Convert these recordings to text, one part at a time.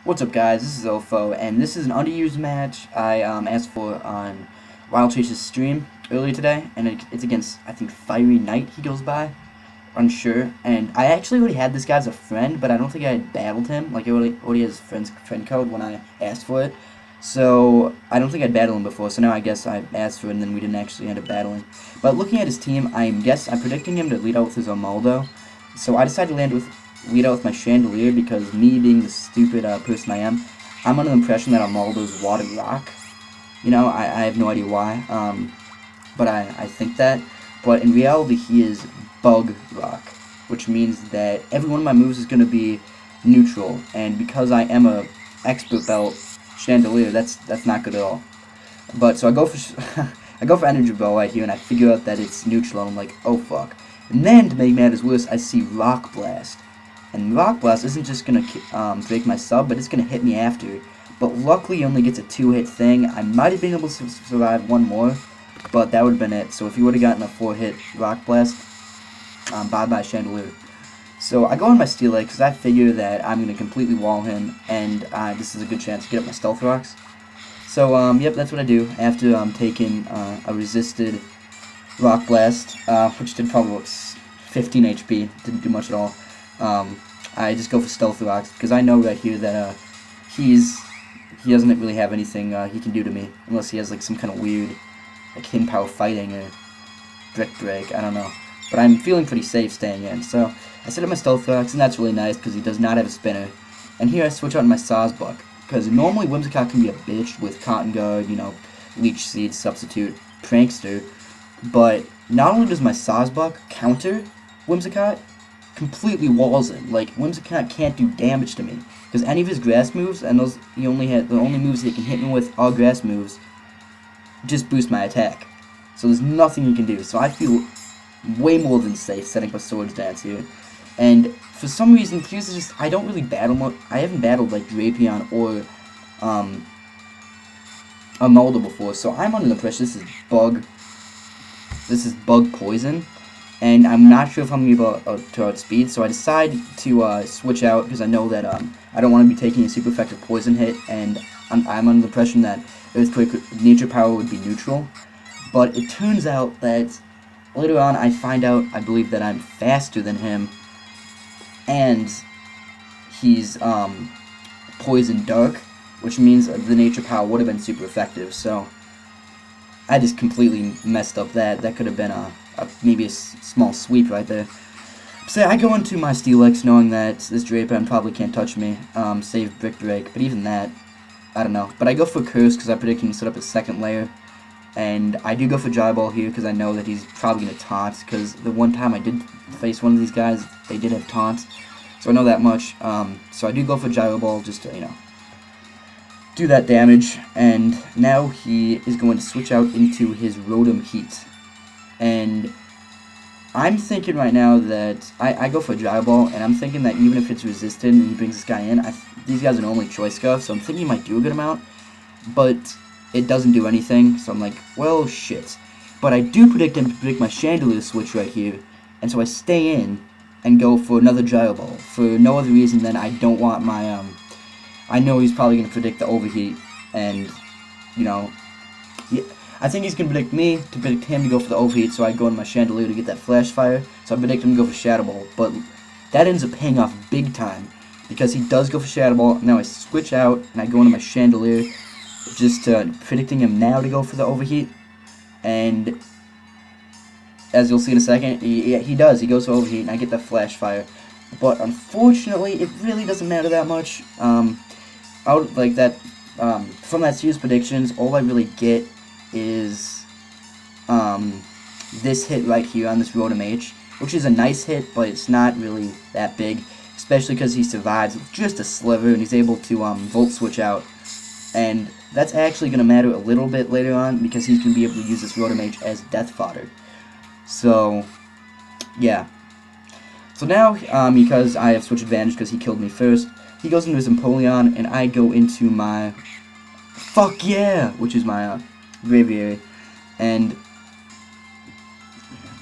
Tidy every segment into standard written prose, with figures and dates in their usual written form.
What's up, guys? This is Ofo, and this is an underused match I asked for on Wild Chase's stream earlier today, and it's against, I think, Fiery Knight he goes by, unsure, and I actually already had this guy as a friend, but I don't think I had battled him, like, I already has friend code when I asked for it, so I don't think I'd battled him before, so now I guess I asked for it, and then we didn't actually end up battling. But looking at his team, I'm predicting him to lead out with his Armaldo, so I decided to lead out with my Chandelier because me being the stupid person I am, I'm under the impression that Armaldo's Water Rock. You know, I have no idea why, but I think that. But in reality, he is Bug Rock, which means that every one of my moves is going to be neutral. And because I am a expert belt Chandelier, that's not good at all. But so I go for I go for Energy Bell right here, and I figure out that it's neutral. And I'm like, oh fuck. And then to make matters worse, I see Rock Blast. And Rock Blast isn't just going to break my sub, but it's going to hit me after. But luckily, he only gets a 2-hit thing. I might have been able to survive one more, but that would have been it. So if he would have gotten a 4-hit Rock Blast, bye-bye Chandelier. So I go on my Steel Egg because I figure that I'm going to completely wall him, and this is a good chance to get up my Stealth Rocks. So, yep, that's what I do after taking a resisted Rock Blast, which did probably 15 HP, didn't do much at all. I just go for Stealth Rocks because I know right here that he doesn't really have anything he can do to me unless he has like some kind of weird like hidden power fighting or brick break. I don't know, but I'm feeling pretty safe staying in. So I set up my Stealth Rocks, and that's really nice because he does not have a spinner. And here I switch out my Sawsbuck because normally Whimsicott can be a bitch with Cotton Guard, you know, Leech Seed, Substitute, Prankster, but not only does my Sawsbuck counter Whimsicott, completely walls him. Like, Whimsicott can't do damage to me because any of his grass moves, and the only moves he can hit me with are grass moves, just boost my attack. So there's nothing he can do. So I feel way more than safe setting up a Swords Dance here. And for some reason, here's just I don't really battle. I haven't battled like Drapion or Armaldo before, so I'm under the impression this is Bug Poison. And I'm not sure if I'm going to be able to outspeed, so I decide to switch out because I know that I don't want to be taking a super effective poison hit, and I'm under the impression that Earthquake Nature Power would be neutral. But it turns out that later on I find out, I believe, that I'm faster than him, and he's Poison Dark, which means the Nature Power would have been super effective, so I just completely messed up that. That could have been maybe a small sweep right there. So I go into my Steel X knowing that this Drapion probably can't touch me, save Brick Break, but even that, I don't know. But I go for Curse because I predict him to set up a second layer, and I do go for Gyro Ball here because I know that he's probably going to taunt, because the one time I did face one of these guys, they did have taunts, so I know that much. So I do go for Gyro Ball just to, you know, do that damage, and now he is going to switch out into his Rotom Heat. And I'm thinking right now that I go for Gyro Ball, and I'm thinking that even if it's resisted and he brings this guy in, these guys are normally Choice Scarf, so I'm thinking he might do a good amount, but it doesn't do anything, so I'm like, well, shit. But I do predict him to predict my Chandelier switch right here, and so I stay in and go for another Gyro Ball, for no other reason than I don't want my, I know he's probably going to predict the Overheat, and, you know, I think he's going to predict me to predict him to go for the Overheat, so I go in my Chandelier to get that Flash Fire, so I predict him to go for Shadow Ball, but that ends up paying off big time, because he does go for Shadow Ball. Now I switch out, and I go into my Chandelier, just predicting him now to go for the Overheat, and as you'll see in a second, he does, he goes for Overheat, and I get that Flash Fire, but unfortunately, it really doesn't matter that much. Out like that, from that series predictions, all I really get is this hit right here on this Rotom H, which is a nice hit, but it's not really that big, especially because he survives with just a sliver, and he's able to Volt Switch out, and that's actually going to matter a little bit later on, because he's going to be able to use this Rotom H as death fodder. So, yeah. So now, because I have switch advantage because he killed me first, he goes into his Empoleon, and I go into my Fuck Yeah, which is my Braviary, and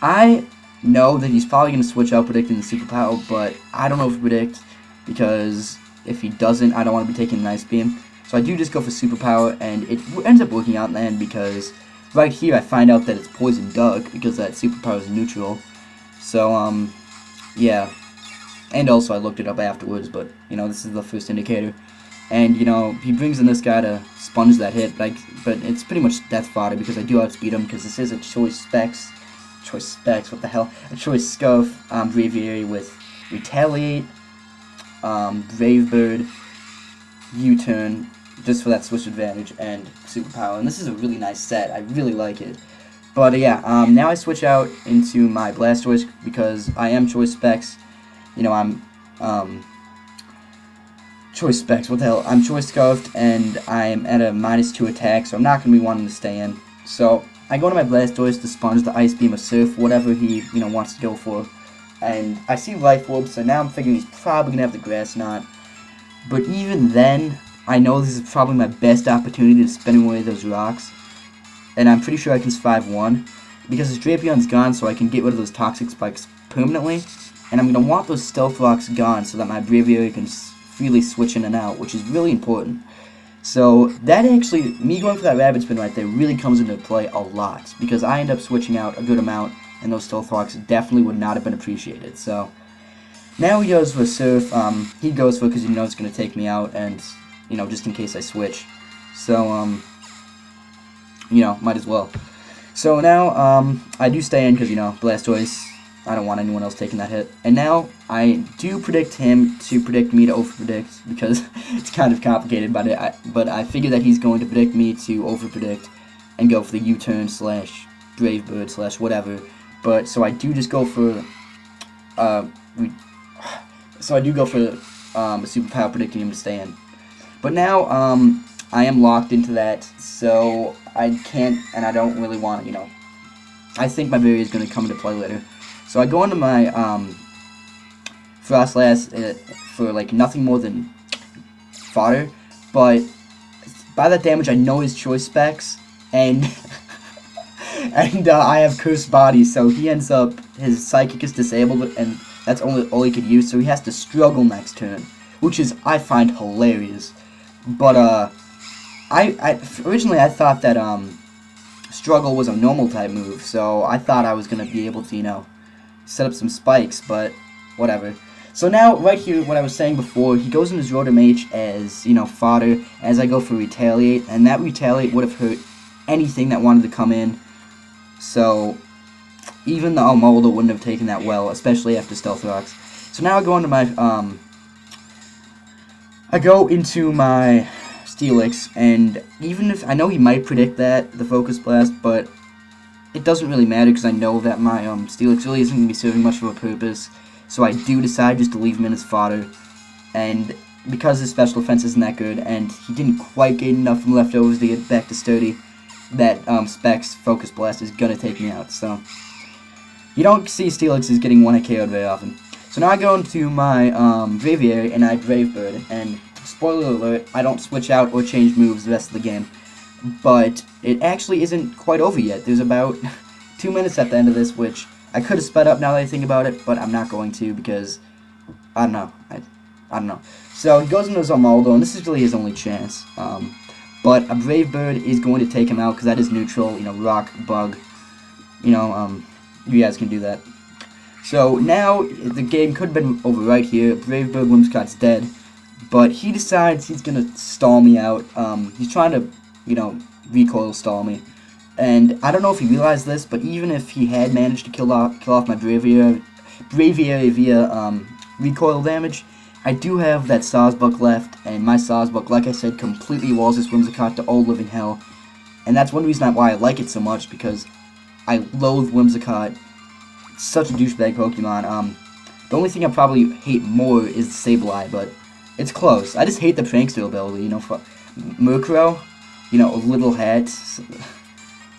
I know that he's probably going to switch out predicting the Super Power, but I don't know if to predict, because if he doesn't, I don't want to be taking an Ice Beam. So I do just go for Superpower, and it ends up working out in the end because right here I find out that it's Poison Duck because that Superpower is neutral. So, yeah. And also I looked it up afterwards, but, you know, this is the first indicator. And, you know, he brings in this guy to sponge that hit, but it's pretty much death fodder because I do outspeed him because this is a Choice Specs, what the hell? A Choice Scarf, Braviary with Retaliate, Brave Bird, U-Turn, just for that switch advantage, and Superpower. And this is a really nice set. I really like it. But yeah, now I switch out into my Blastoise because I am Choice Specs. You know, I'm Choice Specs. What the hell? I'm Choice Scarfed, and I'm at a -2 attack, so I'm not gonna be wanting to stay in. So I go to my Blastoise to sponge the Ice Beam or Surf, whatever he wants to go for. And I see Life Orb, so now I'm figuring he's probably gonna have the Grass Knot. But even then, I know this is probably my best opportunity to spin away those rocks. And I'm pretty sure I can survive one, because his Drapions gone, so I can get rid of those Toxic Spikes permanently. And I'm going to want those Stealth Rocks gone so that my Braviary can freely switch in and out, which is really important. So that actually, me going for that Rapid Spin right there really comes into play a lot, because I end up switching out a good amount, and those Stealth Rocks definitely would not have been appreciated. So now he goes for Surf. He goes for it because he knows it's going to take me out, and, you know, just in case I switch. So, you know, might as well. So now, I do stay in because, you know, Blastoise, I don't want anyone else taking that hit. And now, I do predict him to predict me to over-predict, because it's kind of complicated, but I figure that he's going to predict me to over-predict and go for the U-turn slash Brave Bird slash whatever. But, so I do just go for, a Superpower predicting him to stay in. But now, I am locked into that, so I can't, and I don't really want to, you know. I think my Berry is going to come into play later. So I go into my Frostlass for like nothing more than fodder, but by that damage I know his Choice Specs, and and I have Cursed Body, so he ends up, his Psychic is disabled, and that's all he could use, so he has to struggle next turn, which is, I find, hilarious. But originally I thought that struggle was a normal type move, so I thought I was gonna be able to, you know, set up some spikes, but whatever. So now, right here, what I was saying before, he goes into his Rotom H as, you know, fodder, as I go for Retaliate, and that Retaliate would have hurt anything that wanted to come in, so even the Almoldo wouldn't have taken that well, especially after Stealth Rocks. So now I go into my, Steelix, and even if, I know he might predict that, the Focus Blast, but it doesn't really matter because I know that my Steelix really isn't going to be serving much of a purpose, so I do decide just to leave him in as fodder, and because his special defense isn't that good, and he didn't quite get enough from leftovers to get back to sturdy, that Specs Focus Blast is going to take me out, so you don't see Steelix is getting 1-hit KO'd very often. So now I go into my Braviary, and I Brave Bird, and spoiler alert, I don't switch out or change moves the rest of the game. But it actually isn't quite over yet. There's about 2 minutes at the end of this, which I could have sped up now that I think about it, but I'm not going to because, I don't know. I don't know. So he goes into his Almoldo, and this is really his only chance. But a Brave Bird is going to take him out because that is neutral, you know, Rock, Bug, you know, you guys can do that. So now the game could have been over right here. Brave Bird Whimsicott's dead, but he decides he's going to stall me out. He's trying to, you know, recoil stall me. And I don't know if he realized this, but even if he had managed to kill off my Braviary via recoil damage, I do have that Sawsbuck left, and my Sawsbuck, like I said, completely walls this Whimsicott to old living hell. And that's one reason why I like it so much, because I loathe Whimsicott. It's such a douchebag Pokemon. The only thing I probably hate more is Sableye, but it's close. I just hate the Prankster ability, you know, for Murkrow, you know, a little hat. It's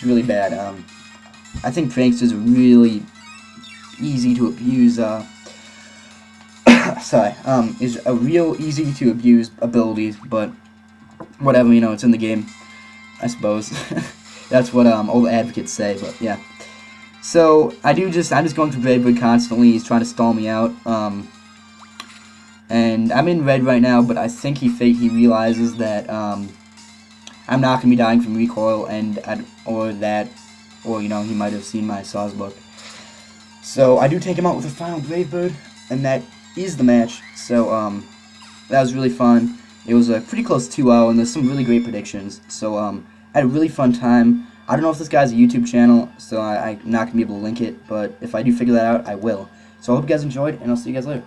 really bad. I think Pranksters are really easy to abuse, is a real easy to abuse ability, but whatever, you know, it's in the game, I suppose. That's what all the advocates say, but yeah. So I'm just going through Brave Bird constantly. He's trying to stall me out. And I'm in red right now, but I think he realizes that I'm not gonna be dying from recoil, and or you know, he might have seen my Saws book. So I do take him out with a final Brave Bird, and that is the match. So that was really fun. It was a pretty close 2-0, and there's some really great predictions. So I had a really fun time. I don't know if this guy's a YouTube channel, so I'm not gonna be able to link it, but if I do figure that out, I will. So I hope you guys enjoyed, and I'll see you guys later.